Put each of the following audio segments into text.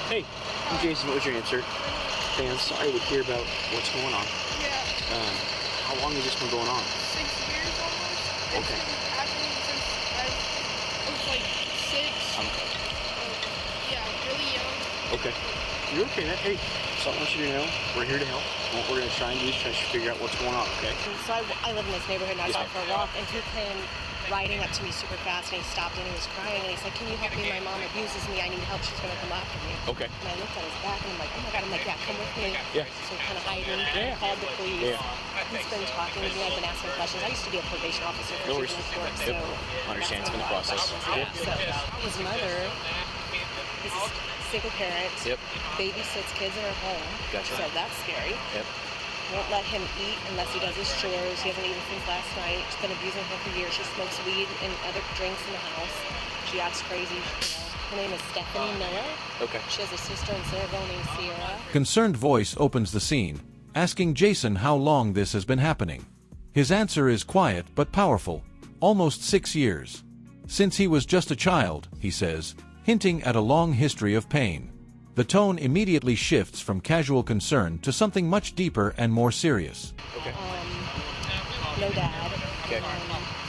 Hey, I'm Jason. What was your answer? Hey, I'm sorry to hear about what's going on. Yeah, How long has this been going on? 6 years almost. Okay. It's been happening since I was like 6. Yeah, really young. Okay. You're okay, man. Hey, so I want you to know we're here to help. What we're going to try and do is try to figure out what's going on, okay? So I live in this neighborhood and I was Yes, out for a walk and he came riding up to me super fast and he stopped and he was crying and he's like, can you help me? My mom abuses me. I need help. She's going to come after me. Okay. And I looked at his back and I'm like, oh my God. I'm like, yeah, come with me. Yeah. So we're kind of hiding. Yeah. Called the police. Yeah. He's been talking to me. I've been asking questions. I used to be a probation officer for No worries. juvenile court. Yep. So Understand, it's been a process. Yeah. So his mother is a single parent. Yep. Babysits kids in her home. Gotcha. So that's scary. Yep. Won't let him eat unless he does his chores. He hasn't eaten since last night. She's been abusing her for years. She smokes weed and other drinks in the house. She acts crazy. You know. Her name is Stephanie Miller. Okay. She has a sister in Cedarville named Sierra. Concerned voice opens the scene, asking Jason how long this has been happening. His answer is quiet but powerful, almost 6 years. Since he was just a child, he says, hinting at a long history of pain. The tone immediately shifts from casual concern to something much deeper and more serious. Okay. No dad. Okay.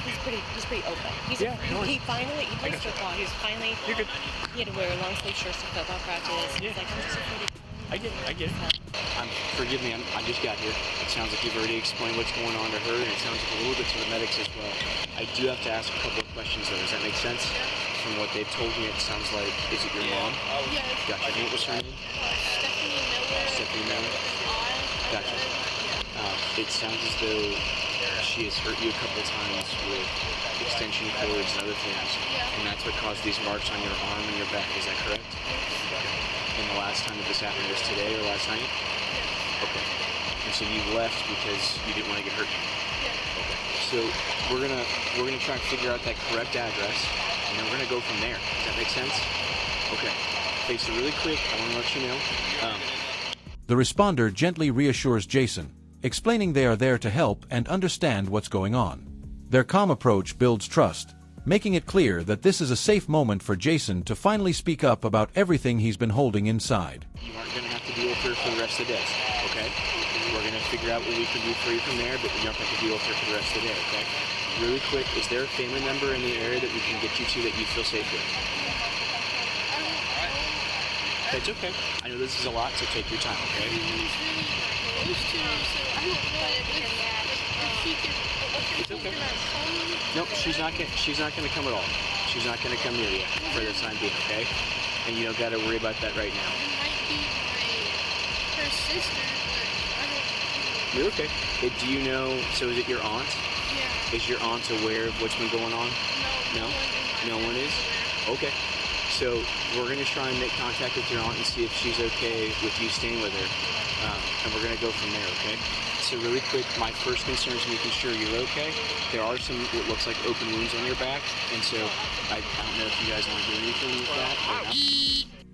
He's pretty open. Yeah, no worries. He plays football. He had to wear long sleeve shirts to football practice. He's like, I'm just afraid to I get it. Forgive me, I just got here. It sounds like you've already explained what's going on to her, and it sounds like a little bit to the medics as well. I do have to ask a couple of questions, though. Does that make sense? From what they've told me, it sounds like, is it your mom? Yes. Gotcha. And what was her name? Stephanie Miller. Stephanie Miller. Gotcha. It sounds as though she has hurt you a couple of times with extension cords and other things, and that's what caused these marks on your arm and your back. Is that correct? And the last time that this happened was today or last night? Okay. And so you left because you didn't want to get hurt. Okay. So we're gonna try and figure out that correct address, and then we're gonna go from there. Does that make sense? Okay. Okay, so really quick, I want to let you know. The responder gently reassures Jason, explaining they are there to help and understand what's going on. Their calm approach builds trust, making it clear that this is a safe moment for Jason to finally speak up about everything he's been holding inside. You aren't going to have to deal with her for the rest of the day, okay? We're going to figure out what we can do for you from there, but you don't have to deal with her for the rest of the day, okay? Really quick, is there a family member in the area that we can get you to that you feel safe with? That's okay. I know this is a lot, so take your time, okay? It's okay. Nope, she's not gonna come at all. She's not gonna come near you for the time being, okay? And you don't gotta worry about that right now. Might be her sister, but I don't. You're okay. Hey, do you know? So is it your aunt? Yeah. Is your aunt aware of what's been going on? No. No one is. Okay. So we're gonna try and make contact with your aunt and see if she's okay with you staying with her, and we're gonna go from there. Okay. So really quick, my first concern is making sure you're okay. There are some what looks like open wounds on your back, and so I don't know if you guys want to do anything with that or not.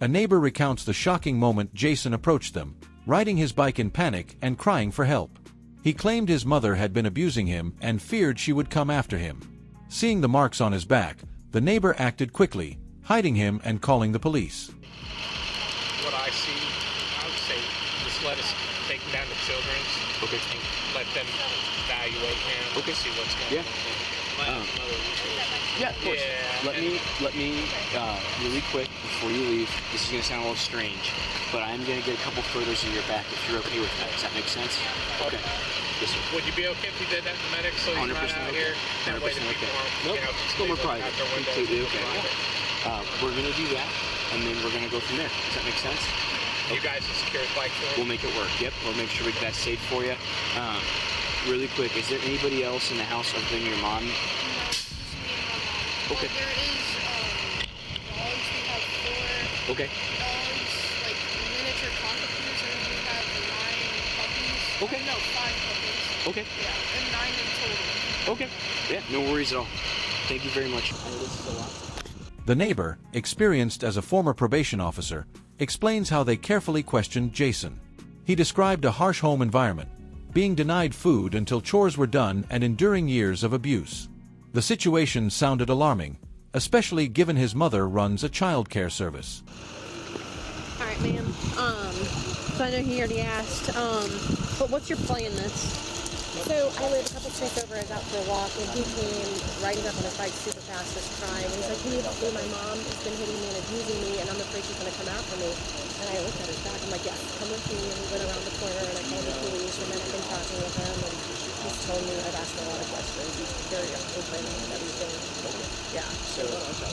A neighbor recounts the shocking moment Jason approached them, riding his bike in panic and crying for help. He claimed his mother had been abusing him and feared she would come after him. Seeing the marks on his back, the neighbor acted quickly, hiding him and calling the police. What I see, I would say just let us take him down to Children's. Okay. And let them evaluate him. Okay. See what's going on. Yeah, of course. Yeah. Let me really quick before you leave. This is gonna sound a little strange, but I'm gonna get a couple photos of your back if you're okay with that. Does that make sense? Okay. Yes, sir. Would you be okay if you did that in the medics so he's 100% not out okay. here? That way the 100% people okay. aren't, Nope, you know, it's a little more leaving private. out their windows. Completely okay. Private. We're gonna do that, and then we're gonna go from there. Does that make sense? You guys will secure his bike for him? We'll make it work. Yep, we'll make sure that's safe for you. Really quick, is there anybody else in the house other than your mom? Okay. There is dogs. We have 4 Okay. dogs, like miniature cockatoos, and then we have 9 puppies. Okay. No, 5 puppies. Okay. Yeah, and 9 in total. Okay. Yeah, no worries at all. Thank you very much. I know this is a lot. The neighbor, experienced as a former probation officer, explains how they carefully questioned Jason. He described a harsh home environment, being denied food until chores were done and enduring years of abuse. The situation sounded alarming, especially given his mother runs a child care service. All right, ma'am. So I know he already asked, but what's your plan in this? So I live a couple streets over. I was out for a walk, and he came riding up on his bike super fast, just crying. And he's like, "Can you help me? My mom has been hitting me and abusing me, and I'm afraid she's going to come after me." And I looked at his back. I'm like, "Yes, come with me." And we went around the corner, and I called the police, and then I've been talking with him, and he's told me I've asked him a lot of questions. He's very open and everything. Yeah. So he's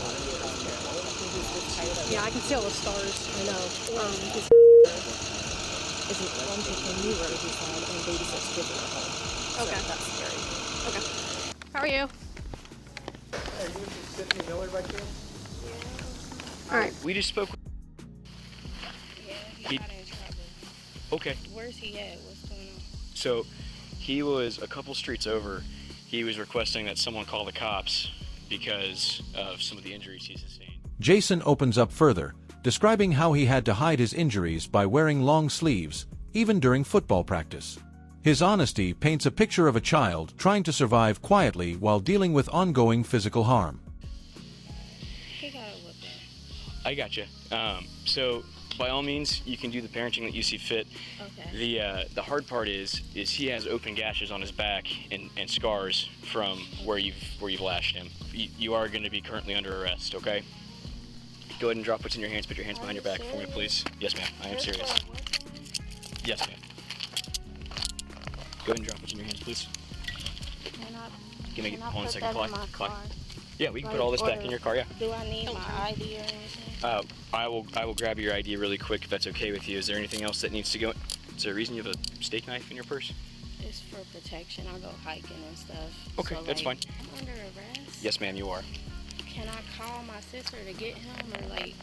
just tired of it. Yeah, I can see all the stars. I know. His isn't one to newer, he said, and babysits kids in our home. Okay. So that's scary. Okay. How are you? Are you just sitting in Miller by chance? All right. We just spoke. Yeah, he He- got in trouble. Okay. Where's he at? What's going on? So he was a couple streets over. He was requesting that someone call the cops because of some of the injuries he sustained. Jason opens up further, describing how he had to hide his injuries by wearing long sleeves, even during football practice. His honesty paints a picture of a child trying to survive quietly while dealing with ongoing physical harm. He got a whipping. I gotcha. So by all means, you can do the parenting that you see fit. Okay. The hard part is he has open gashes on his back and scars from where you've lashed him. You are going to be currently under arrest. Okay. Go ahead and drop what's in your hands. Put your hands behind your back for me, please. Yes, ma'am. I am serious. Yes, ma'am. Go ahead and drop what's in your hands, please. Give me 1 second. Clock. Yeah, we can put all this back in your car. Yeah. Do I need my ID or anything? I will grab your ID really quick if that's okay with you. Is there anything else that needs to go? Is there a reason you have a steak knife in your purse? It's for protection. I go hiking and stuff. Okay, so, that's like, fine. I'm under arrest. Yes, ma'am, you are. Can I call my sister to get him or like?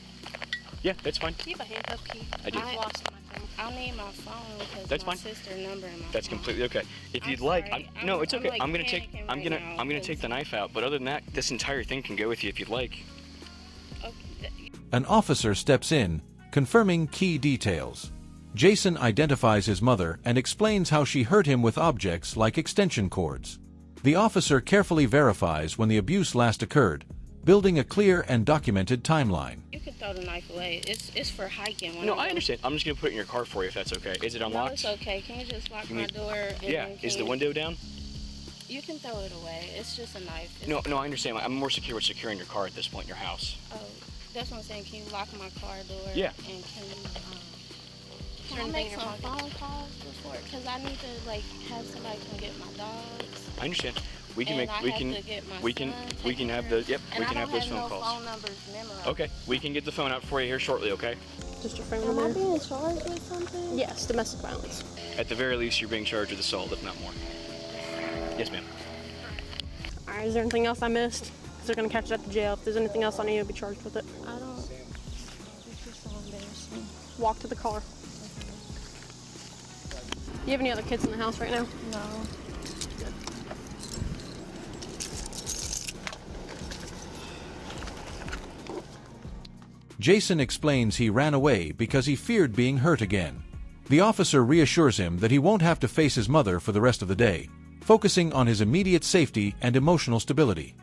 Yeah, that's fine. Do you have a handcuff key? I do. I've lost my phone. I'll need my phone because That's my fine. sister number in my That's phone. completely okay. If I'm you'd like, sorry. no, it's I'm, okay. like, I'm gonna take panicking I'm right gonna now I'm gonna 'cause- take the knife out. But other than that, this entire thing can go with you if you'd like. Okay. An officer steps in, confirming key details. Jason identifies his mother and explains how she hurt him with objects like extension cords. The officer carefully verifies when the abuse last occurred, building a clear and documented timeline. You can throw the knife away. It's for hiking. When No, I I go- understand. I'm just gonna put it in your car for you if that's okay. Is it No, unlocked? it's okay. Can you just lock Can my we- door? And Yeah. then Is can the you- window down? You can throw it away. It's just a knife. It's No, I understand. I'm more secure with securing your car at this point in your house. Oh, that's what I'm saying. Can you lock my car door? Yeah. And can you, Is can there I anything make in your some pocket? phone calls before? Because I need to like have somebody come get my dogs. I understand. We can And make I we have can to get my we can son we can taken have care the of. yep And we can I have don't those phone no calls. phone numbers memorized. Okay, we can get the phone out for you here shortly. Okay. Just your phone Am I number? being charged with something? Yes, domestic violence. At the very least, you're being charged with assault, if not more. Yes, ma'am. All right, is there anything else I missed? 'Cause they're going to catch it at the jail. If there's anything else I need to be charged with it. I don't. This is so embarrassing. Walk to the car. You have any other kids in the house right now? No. Jason explains he ran away because he feared being hurt again. The officer reassures him that he won't have to face his mother for the rest of the day, focusing on his immediate safety and emotional stability.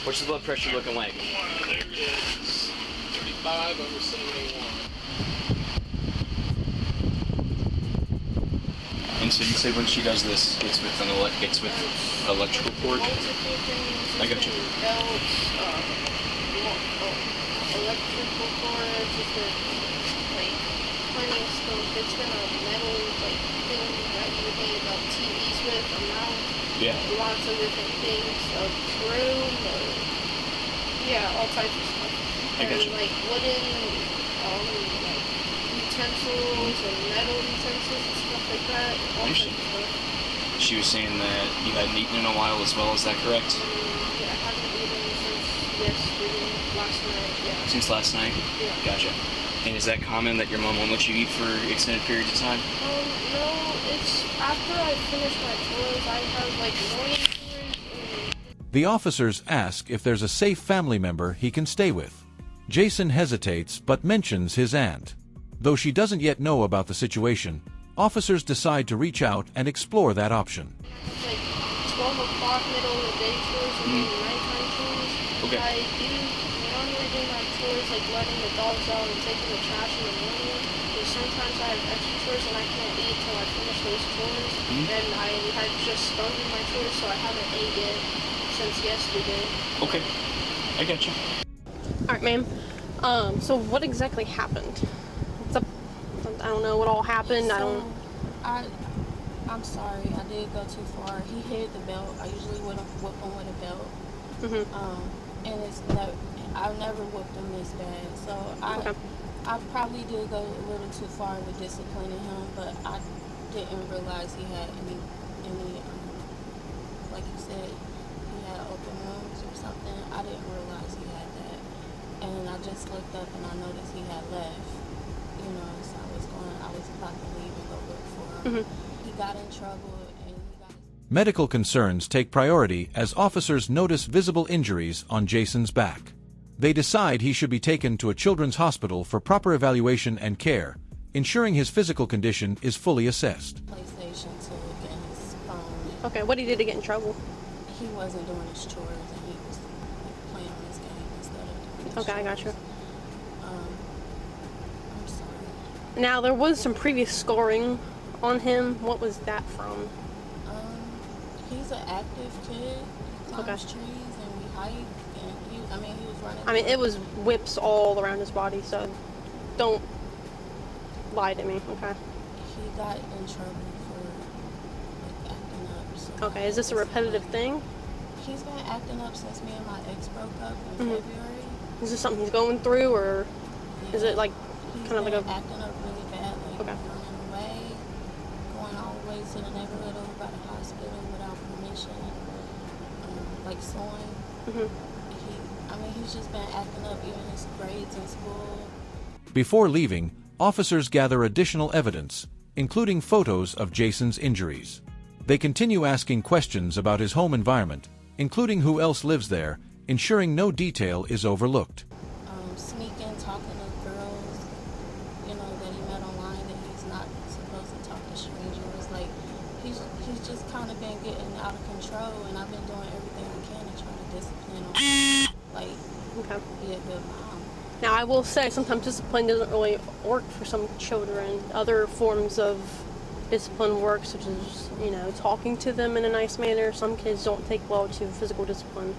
What's the blood pressure looking like? There is 35 over 71. And so you say when she does this, it's with electrical cord. Multiple things. I got you. Belts, electrical cords, just like plenty of stuff. It's been a metal like thing that you would need about TVs with, a mount, Yeah. lots of different things, a broom, yeah, all types of stuff. I got you. And like wooden, like utensils and metal utensils and stuff like that. All types of stuff. She was saying that you hadn't eaten in a while as well. Is that correct? Yeah, I haven't eaten since yesterday, last night, yeah. Since last night? Yeah. Gotcha. And is that common that your mom won't let you eat for extended periods of time? No, it's after I finish my chores, I have like morning chores and The officers ask if there's a safe family member he can stay with. Jason hesitates but mentions his aunt. Though she doesn't yet know about the situation, officers decide to reach out and explore that option. it's like 12 o'clock middle of the day chores and then nighttime chores. Okay. I do normally do my chores like letting the dogs out and taking the trash in the morning. Because sometimes I have extra chores and I can't eat until I finish those chores. And I had just started my chores, so I haven't ate yet since yesterday. Okay, I got you. All right, ma'am. So what exactly happened? I don't know what all happened. I'm sorry, I did go too far. He hid the belt. I usually wouldn't whip him with a belt. And I've never whooped him this bad. So I probably did go a little too far with disciplining him, but I didn't realize he had any like you said, he had open wounds or something. I didn't realize he had that. And I just looked up and I noticed he had left. You know, so I was about to leave and go look for him. He got in trouble and he got his... Medical concerns take priority as officers notice visible injuries on Jason's back. They decide he should be taken to a children's hospital for proper evaluation and care, ensuring his physical condition is fully assessed. PlayStation to get his phone. Okay, what he did to get in trouble? He wasn't doing his chores and he was like, playing on his game instead of doing his Okay, I chores. got you. I'm sorry. Now, there was some previous scoring on him. What was that from? He's an active kid. He climbs trees and we hike. And he was running. I mean, it was whips all around his body, so don't lie to me, okay? He got in trouble for like acting up. So Okay, is this a repetitive thing? He's been acting up since me and my ex broke up in February. Is this something he's going through, or is it like He's kind of like been a... acting up really bad, like Okay. running away, going all the way to the neighborhood over by the hospital without permission, like suing. He's just been acting up, even his grades in school. Before leaving, officers gather additional evidence, including photos of Jason's injuries. They continue asking questions about his home environment, including who else lives there, ensuring no detail is overlooked. Sneaking, talking to girls, you know, that he met online that he's not supposed to talk to strangers. Like, he's just kind of been getting out of control, and I've been doing everything I can to try to discipline him. Like, be a good mom. Now, I will say sometimes discipline doesn't really work for some children. Other forms of discipline work, such as, you know, talking to them in a nice manner. Some kids don't take well to physical discipline.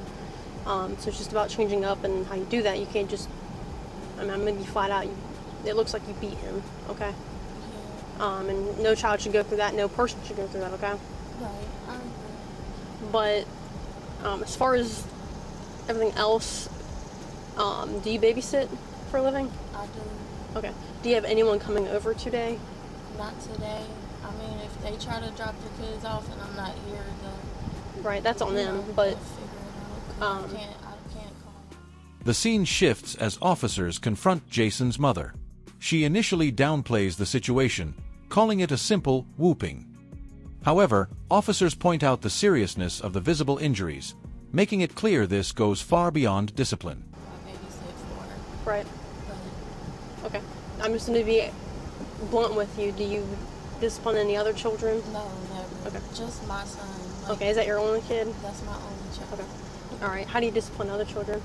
So it's just about changing up and how you do that. You can't just, I'm going to be flat out, it looks like you beat him, okay? And no child should go through that, no person should go through that, okay? Right, I agree. But as far as everything else, do you babysit for a living? I do. Okay. Do you have anyone coming over today? Not today. I mean, if they try to drop the kids off and I'm not here, then... Right, that's on them, they'll but... figure it out. I can't call. The scene shifts as officers confront Jason's mother. She initially downplays the situation, calling it a simple whooping. However, officers point out the seriousness of the visible injuries, making it clear this goes far beyond discipline. I babysit for her. Right. But Okay. I'm just going to be blunt with you. Do you discipline any other children? no, never. Okay. Just my son. Like, Okay, is that your only kid? That's my only child. Okay. All right. How do you discipline other children?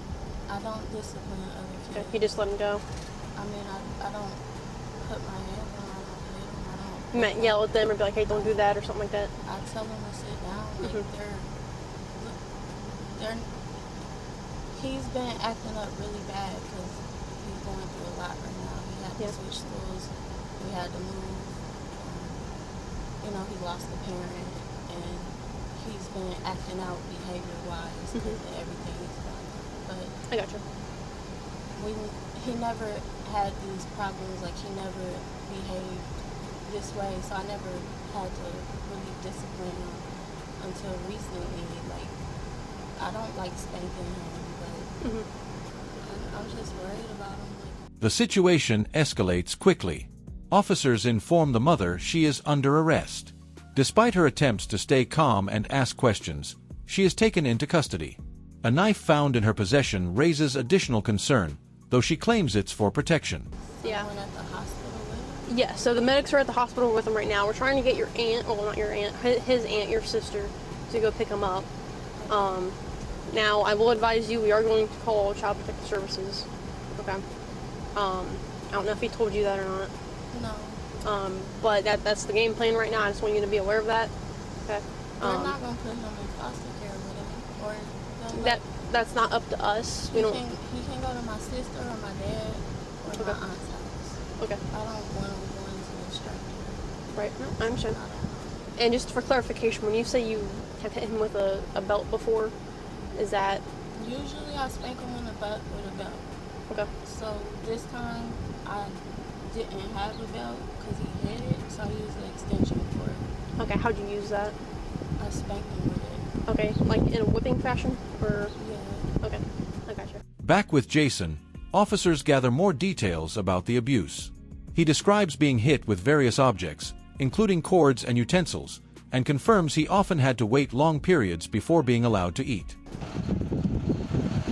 I don't discipline other Okay. kids. You just let them go? I mean, I don't put my hands on them. I hit them. I don't. You might yell at them or be like, hey, don't do that or something like that? I tell them to sit down. Like they're. He's been acting up really bad because he's going through a lot right now. He had to switch schools. We had to move. You know, he lost a parent, and he's been acting out behavior-wise because of everything he's done. But I got you. he never had these problems. Like, he never behaved this way, so I never had to really discipline him until recently. Like, I don't like spanking him, but I'm just worried about him. Like, The situation escalates quickly. Officers inform the mother she is under arrest. Despite her attempts to stay calm and ask questions, she is taken into custody. A knife found in her possession raises additional concern, though she claims it's for protection. Yeah. someone at the hospital with him. Yeah, so the medics are at the hospital with him right now. We're trying to get your aunt, well, not your aunt, his aunt, your sister, to go pick him up. Now, I will advise you, we are going to call Child Protective Services. Okay. I don't know if he told you that or not. No. But that's the game plan right now. I just want you to be aware of that. Okay. We're not gonna put him in foster care with him, or don't That's not up to us. We don't. He can go to my sister or my dad or my aunt's house. Okay. I don't want him going to the instructor. Right. No, I understand. I don't know. And just for clarification, when you say you have hit him with a belt before, is that Usually I spank him in the butt with a belt. okay? So this time I didn't have a belt because he hit it, so I used an extension for it. Okay. How'd you use that? I spanked him with it. Okay. Like in a whipping fashion, or Yeah. okay? I gotcha. Back with Jason, officers gather more details about the abuse. He describes being hit with various objects, including cords and utensils, and confirms he often had to wait long periods before being allowed to eat.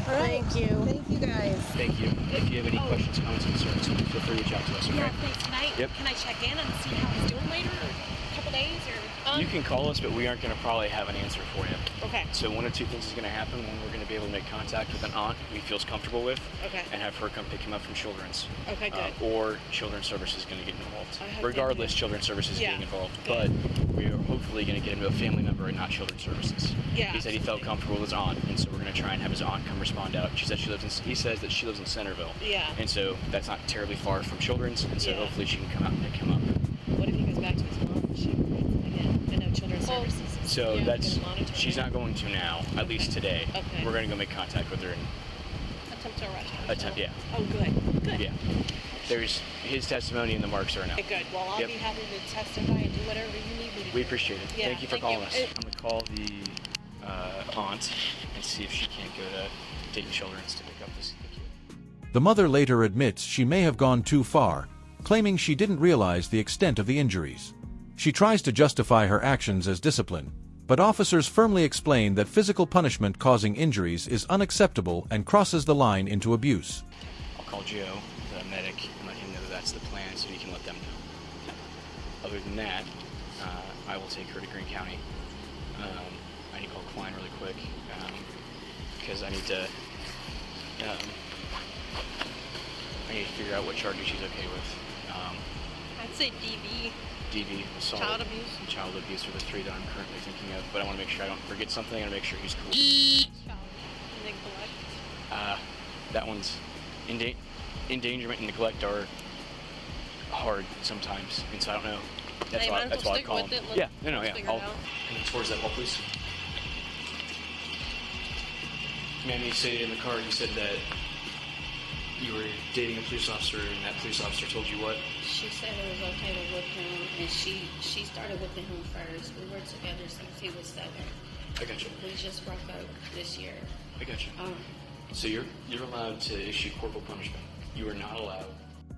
All right. Thank you. Thank you guys. Thank you. If you have any questions, comments, concerns, feel free to reach out to us, okay? Yeah, thanks. Can I check in and see how he's doing later, or a couple days, or? You can call us, but we aren't going to probably have an answer for you. Okay. So one of two things is going to happen. One, we're going to be able to make contact with an aunt we feels comfortable with, Okay. and have her come pick him up from Children's. Okay, good. Or Children's Services is going to get involved. I hope they Regardless, do. Children's Services is Yeah. getting involved, Good. but we are hopefully going to get him to a family member and not Children's Services. Yeah, He said he felt absolutely. comfortable with his aunt, and so we're going to try and have his aunt come respond out. She said he says that she lives in Centerville. Yeah. And so that's not terribly far from Children's, and so Yeah. hopefully she can come out and pick him up. What if he goes back to his mom and she again? I know Children's Services. is So that's gonna monitor she's him. not going to now, at least today. Okay. We're going to go make contact with her and Attempt to arrest him. attempt. Yeah, Oh, good. Good. yeah. There's his testimony and the marks are enough. Okay, good. Well, I'll Yep. be happy to testify and do whatever you need me to do. We appreciate it. Yeah, Thank you for thank calling you. us. I'm going to call the aunt and see if she can't go to Dayton Children's to pick up this kid. The mother later admits she may have gone too far, claiming she didn't realize the extent of the injuries. She tries to justify her actions as discipline, but officers firmly explain that physical punishment causing injuries is unacceptable and crosses the line into abuse. I'll call Joe, the medic, and let him know that that's the plan so he can let them know. Other than that, I will take her to Greene County. I need to call Klein really quick because I need to figure out what charges she's okay with. I'd say DV. DV, assault, Child abuse? and child abuse are the three that I'm currently thinking of, but I want to make sure I don't forget something. I want to make sure he's cool. Child neglect. That one's endangerment and neglect are hard sometimes, and so I don't know. That's Hey, why might as that's well why I stick call with him. it. Let's- Yeah, no, let's yeah. figure it I'll out. come towards that wall, please. Man, you stated in the card, you said that you were dating a police officer, and that police officer told you what? She said it was okay to whip him, and she started whipping him first. We were together since he was 7. I got you. We just broke up this year. I got you. So you're allowed to issue corporal punishment. You are not allowed.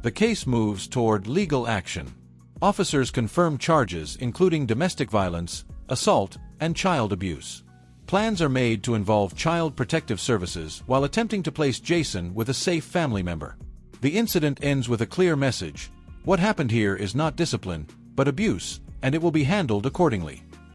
The case moves toward legal action. Officers confirm charges including domestic violence, assault, and child abuse. Plans are made to involve Child Protective Services while attempting to place Jason with a safe family member. The incident ends with a clear message: what happened here is not discipline, but abuse, and it will be handled accordingly.